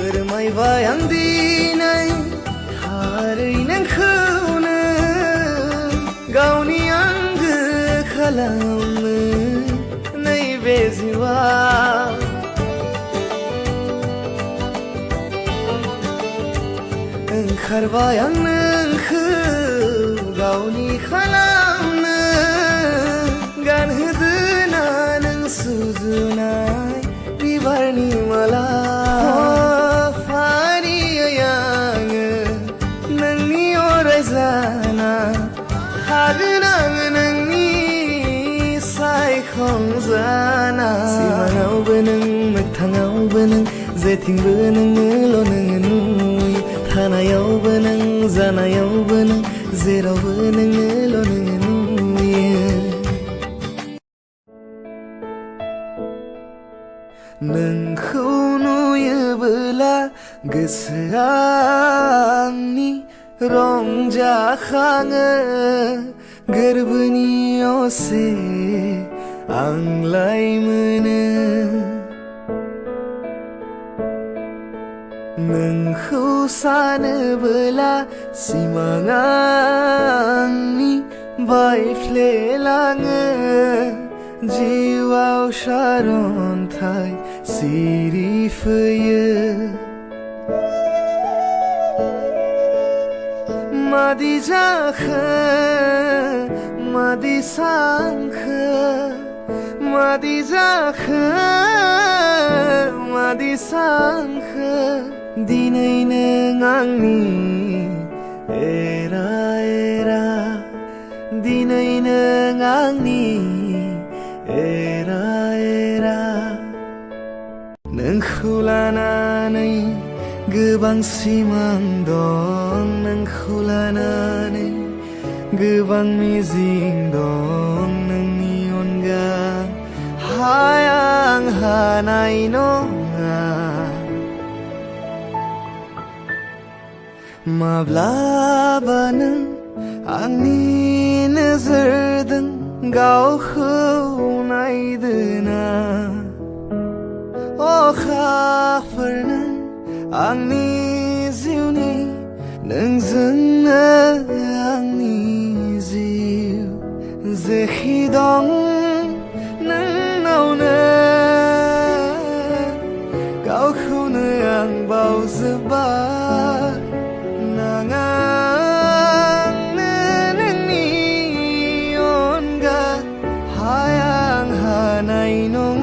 फोरमायबाय आं दिनै थारै नोंखौनो गावनि आंगो खालामनो नैबे जिउआव ओंखारबाय आं नोंखौ गावनि खालामनो गानहोदोना नों सुजुनाय बिबारनि माला फारियै आङो नोंनि अराय जाना थागोन आङो नोंनि सायखंजाना सिमाङावबो नों मोगथाङावबो नों जेथिंबो नोङोल' नोङो नुयो थानायावबो नों जानायावबो नों जेरावबो नोङोल' नोङो नुयो नोंखौ नुयोबोला गोसोआ आंनि रंजाखाङो गोरबोनि असे आंलाय मोनो नोंखौ सानोबोला सिमाङा आंनि बायफ्लेलाङो जिउआव सारन्थाय सिरि फैयो मादि जाखो मादि सानखो मादि जाखो मादि सानखो दिनै नों आंनि एरा एरा दिनै नों आंनि एरा एरा नोंखौ लानानै गोबां सिमां दं नोंखौ लानानै गोबां मिजिं दं नोंनि अनगा आं हानाय नङा माब्लाबा नों आंनि नोजोरजों गावखौ नायदोना अखाफोर नों आंनि जिउनि नोंजोंनो आंनि जिउ जेखि दं नोंनावनो गावखौनो आं बावजोब्बाय नाङा आंनो नोंनि अनगा आं हानाय नङा